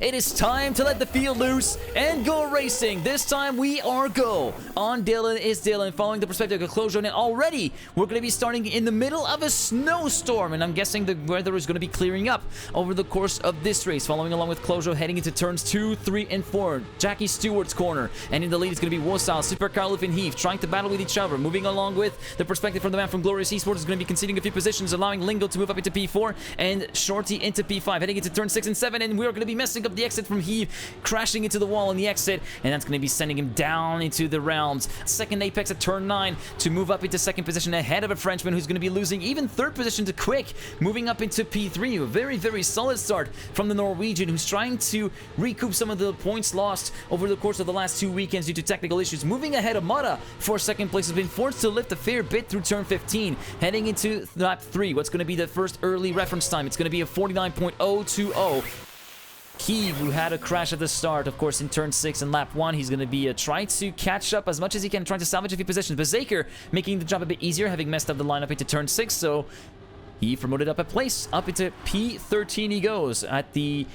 It is time to let the field loose and go racing. This time we are go. On Dylan is Dylan, following the perspective of closure, and already we're going to be starting in the middle of a snowstorm, and I'm guessing the weather is going to be clearing up over the course of this race. Following along with closure, heading into turns 2, 3, and 4. Jackie Stewart's corner, and in the lead is going to be Wosal, Super Carlif, and Heath trying to battle with each other. Moving along with the perspective from the man from Glorious Esports is going to be conceding a few positions, allowing Lingo to move up into P4 and Shorty into P5, heading into turn 6 and 7, and we're going to be messing up the exit from Heath, crashing into the wall on the exit, and that's going to be sending him down into the rounds. Second apex at turn 9 to move up into second position ahead of a Frenchman who's going to be losing even third position to Quick, moving up into P3. A very, very solid start from the Norwegian, who's trying to recoup some of the points lost over the course of the last 2 weekends due to technical issues. Moving ahead of Mata for second place, has been forced to lift a fair bit through turn 15, heading into lap 3. What's going to be the first early reference time? It's going to be a 49.020. Kiev, who had a crash at the start, of course, in turn 6 and lap 1. He's going to be trying to catch up as much as he can, trying to salvage a few positions. But Zaker making the job a bit easier, having messed up the lineup into turn 6. So he promoted up a place. Up into P13 he goes at the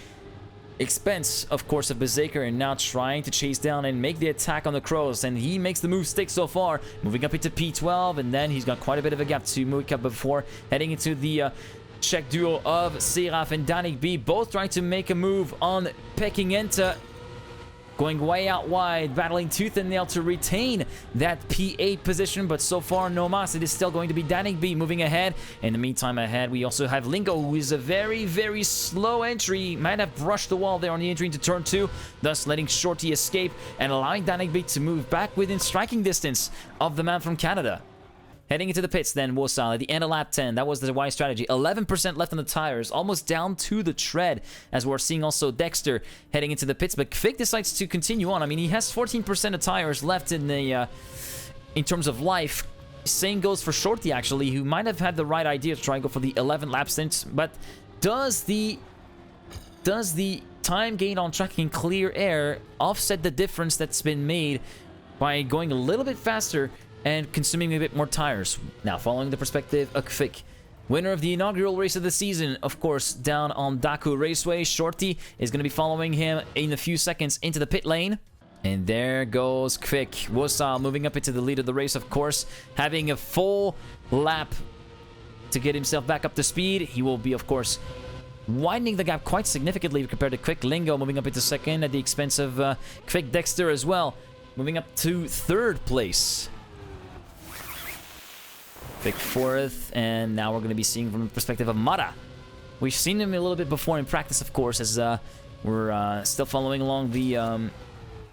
expense, of course, of Berserker, and now trying to chase down and make the attack on the Crows, and he makes the move stick so far, moving up into P12, and then he's got quite a bit of a gap to move up before heading into the Czech duo of Seraph and Danik B, both trying to make a move on Peking Enta, going way out wide, battling tooth and nail to retain that P8 position, but so far no mas. It is still going to be Danik B moving ahead. In the meantime ahead, we also have Lingo, who is a very, very slow entry. Might have brushed the wall there on the entry into turn 2, thus letting Shorty escape and allowing Danik B to move back within striking distance of the man from Canada. Heading into the pits then, Wosal at the end of lap 10. That was the wise strategy. 11% left on the tires, almost down to the tread, as we're seeing also Dexter heading into the pits. But Kvik decides to continue on. I mean, he has 14% of tires left in the in terms of life. Same goes for Shorty, actually, who might have had the right idea to try and go for the 11 lap stint. But does the time gain on track in clear air offset the difference that's been made by going a little bit faster and consuming a bit more tires? Now, following the perspective of Kvik, winner of the inaugural race of the season, of course, down on Daku Raceway. Shorty is going to be following him in a few seconds into the pit lane. And there goes Kvik. Wosal moving up into the lead of the race, of course, having a full lap to get himself back up to speed. He will be, of course, widening the gap quite significantly compared to Kvik. Lingo moving up into second at the expense of Kvik. Dexter as well, moving up to third place. Kvik fourth, and now we're going to be seeing from the perspective of Mata. We've seen him a little bit before in practice, of course, as we're still following along the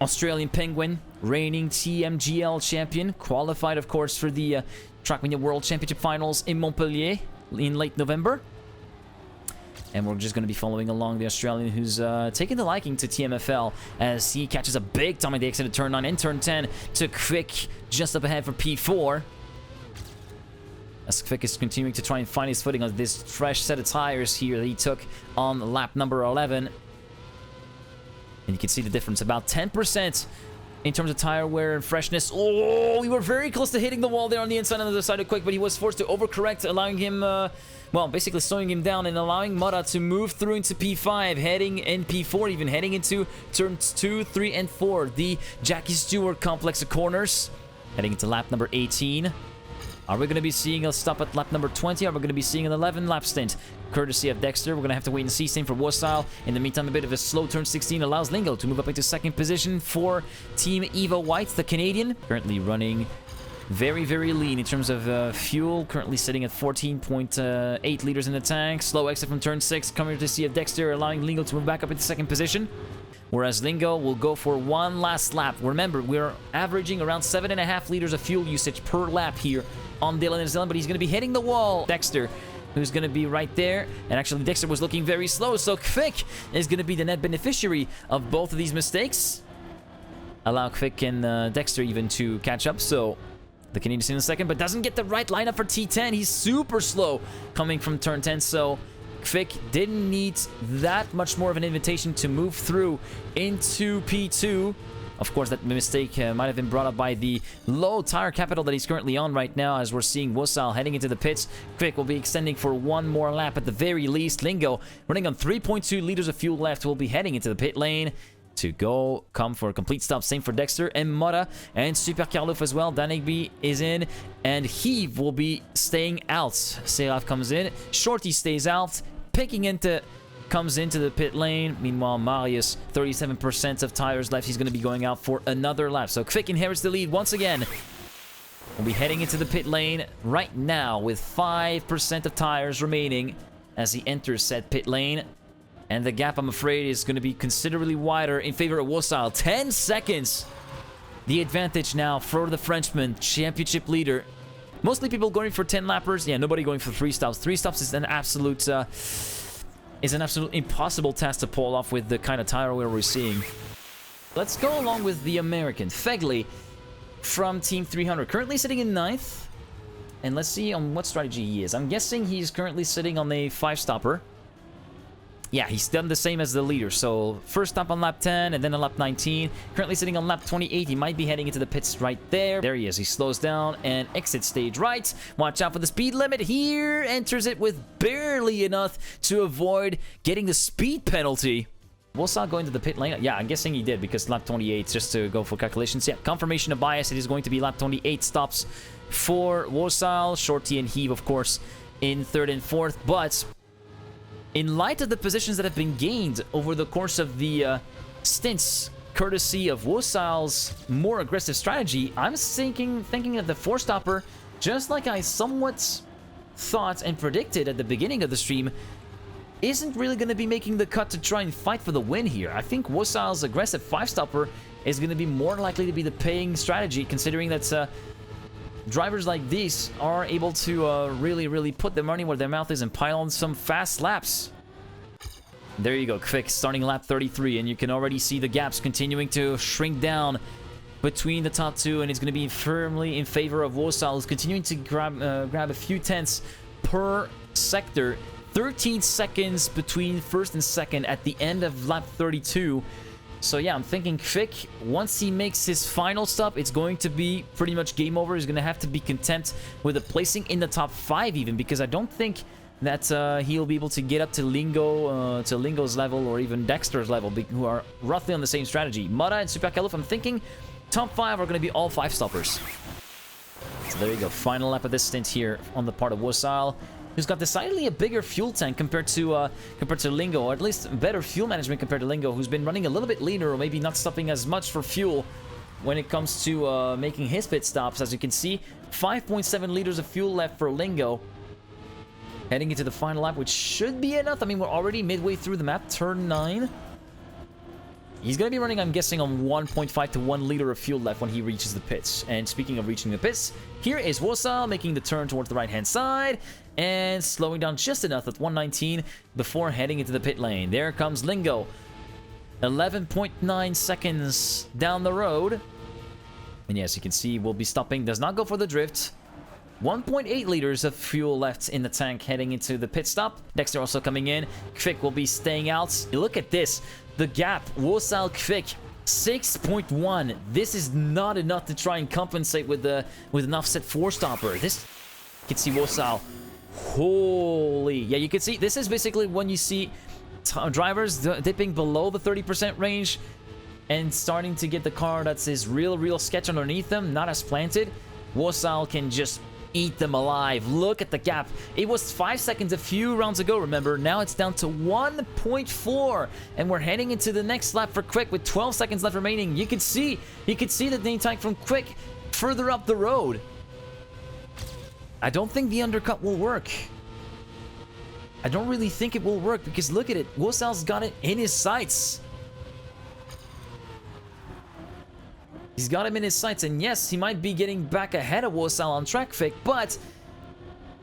Australian Penguin, reigning TMGL champion, qualified, of course, for the Trackmania World Championship Finals in Montpellier in late November. And we're just going to be following along the Australian, who's taking the liking to TMFL as he catches a big time at the exit of turn 9 and turn 10 to Kvik just up ahead for P4. As Kvik is continuing to try and find his footing on this fresh set of tires here that he took on lap number 11. And you can see the difference, about 10% in terms of tire wear and freshness. Oh, we were very close to hitting the wall there on the inside on the other side of Quick, but he was forced to overcorrect, allowing him, well, basically slowing him down and allowing Mata to move through into P5, heading in P4, even heading into turns 2, 3, and 4. The Jackie Stewart complex of corners, heading into lap number 18. Are we going to be seeing a stop at lap number 20? Are we going to be seeing an 11 lap stint? Courtesy of Dexter. We're going to have to wait and see. Same for Wosal. In the meantime, a bit of a slow turn 16 allows Lingo to move up into second position for Team Evo White, the Canadian. Currently running very, very lean in terms of fuel. Currently sitting at 14.8 liters in the tank. Slow exit from turn 6. Coming to see of Dexter, allowing Lingo to move back up into second position. Whereas Lingo will go for one last lap. Remember, we're averaging around 7.5 liters of fuel usage per lap here on Dylan and Dylan, but he's going to be hitting the wall. Dexter, who's going to be right there. And actually, Dexter was looking very slow, so Kvik is going to be the net beneficiary of both of these mistakes. Allow Kvik and Dexter even to catch up, so the Canadian's in a second, but doesn't get the right lineup for T10. He's super slow coming from turn 10, so Kvik didn't need that much more of an invitation to move through into P2. Of course, that mistake might have been brought up by the low tire capital that he's currently on right now, as we're seeing Wosal heading into the pits. Quick will be extending for one more lap at the very least. Lingo running on 3.2 liters of fuel left will be heading into the pit lane to come for a complete stop. Same for Dexter and Mora and Super Carlof as well. Danigby is in, and Heave will be staying out. Seraf comes in, Shorty stays out, comes into the pit lane. Meanwhile, Marius, 37% of tires left. He's going to be going out for another lap. So Quick inherits the lead once again. We'll be heading into the pit lane right now with 5% of tires remaining as he enters said pit lane. And the gap, I'm afraid, is going to be considerably wider in favor of Wosal. 10 seconds. The advantage now for the Frenchman, championship leader. Mostly people going for 10 lappers. Yeah, nobody going for 3 stops. 3 stops is an absolute impossible task to pull off with the kind of tire wear we're seeing. Let's go along with the American, Fegley, from Team 300. Currently sitting in 9th. And let's see on what strategy he is. I'm guessing he's currently sitting on a 5-stopper. Yeah, he's done the same as the leader. So first stop on lap 10 and then on lap 19. Currently sitting on lap 28. He might be heading into the pits right there. There he is. He slows down and exits stage right. Watch out for the speed limit here. Enters it with barely enough to avoid getting the speed penalty. Wosal going to the pit lane. Yeah, I'm guessing he did because lap 28, just to go for calculations. Yeah, confirmation of bias. It is going to be lap 28 stops for Wosal. Shorty and Heave, of course, in 3rd and 4th. But in light of the positions that have been gained over the course of the stints, courtesy of Wosal's more aggressive strategy, I'm thinking that the 4-stopper, just like I somewhat thought and predicted at the beginning of the stream, isn't really going to be making the cut to try and fight for the win here. I think Wosal's aggressive 5-stopper is going to be more likely to be the paying strategy, considering that drivers like these are able to really put their money where their mouth is and pile on some fast laps. There you go, Quick starting lap 33, and you can already see the gaps continuing to shrink down between the top two, and it's going to be firmly in favor of Wosal, who's continuing to grab a few tenths per sector. 13 seconds between 1st and 2nd at the end of lap 32. So yeah, I'm thinking Quick, once he makes his final stop, it's going to be pretty much game over. He's going to have to be content with a placing in the top 5 even, because I don't think that he'll be able to get up to Lingo's level or even Dexter's level, who are roughly on the same strategy. Mara and Super Kaluf, I'm thinking top 5 are going to be all 5-stoppers. So there you go, final lap of this stint here on the part of Wosal, who's got decidedly a bigger fuel tank compared to Lingo, or at least better fuel management compared to Lingo, who's been running a little bit leaner, or maybe not stopping as much for fuel when it comes to making his pit stops. As you can see, 5.7 liters of fuel left for Lingo, heading into the final lap, which should be enough. I mean, we're already midway through the map, turn 9. He's going to be running, I'm guessing, on 1.5 to 1 liter of fuel left when he reaches the pits. And speaking of reaching the pits, here is Wosal making the turn towards the right-hand side and slowing down just enough at 119 before heading into the pit lane. There comes Lingo, 11.9 seconds down the road. And yes, you can see we'll be stopping. Does not go for the drift. 1.8 liters of fuel left in the tank heading into the pit stop. Dexter also coming in. Quick will be staying out. Look at this. The gap. Wosal Quick. 6.1. This is not enough to try and compensate with an offset 4-stopper. This, you can see Wosal. Holy. Yeah, you can see. This is basically when you see drivers dipping below the 30% range and starting to get the car that's his real sketch underneath them, not as planted. Wosal can just eat them alive. Look at the gap. It was 5 seconds a few rounds ago, remember. Now it's down to 1.4, and we're heading into the next lap for Quick with 12 seconds left remaining. You can see the name tag from Quick further up the road. I don't think the undercut will work. I don't really think it will work, because look at it. Wosal's got it in his sights. He's got him in his sights, and yes, he might be getting back ahead of Wosal on track pick, but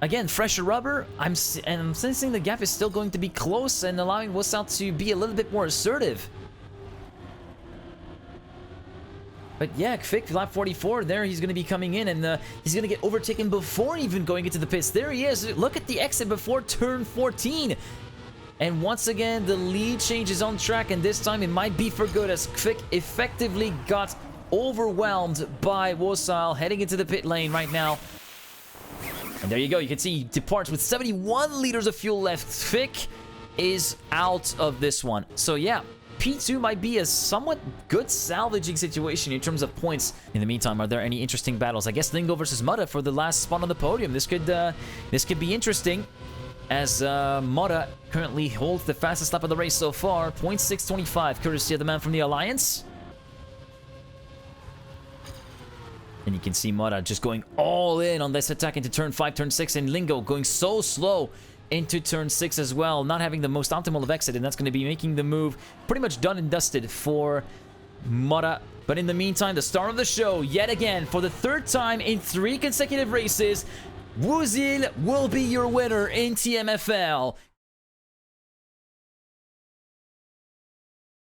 again, fresher rubber, I'm sensing the gap is still going to be close and allowing Wosal to be a little bit more assertive. But yeah, Quick, lap 44, there he's going to be coming in, and he's going to get overtaken before even going into the pits. There he is. Look at the exit before turn 14. And once again, the lead changes on track, and this time it might be for good as Kvik effectively got overwhelmed by Wosile heading into the pit lane right now. And there you go. You can see he departs with 71 liters of fuel left. Kvik is out of this one. So yeah, P2 might be a somewhat good salvaging situation in terms of points. In the meantime, are there any interesting battles? I guess Lingo versus Mutta for the last spot on the podium. This could be interesting, as Mutta currently holds the fastest lap of the race so far. 0.625, courtesy of the man from the Alliance. And you can see Mutta just going all in on this attack into turn 5, turn 6, and Lingo going so slow into turn 6 as well, not having the most optimal of exit, and that's going to be making the move pretty much done and dusted for Mutta. But in the meantime, the star of the show, yet again, for the third time in 3 consecutive races, Wuzil will be your winner in TMFL.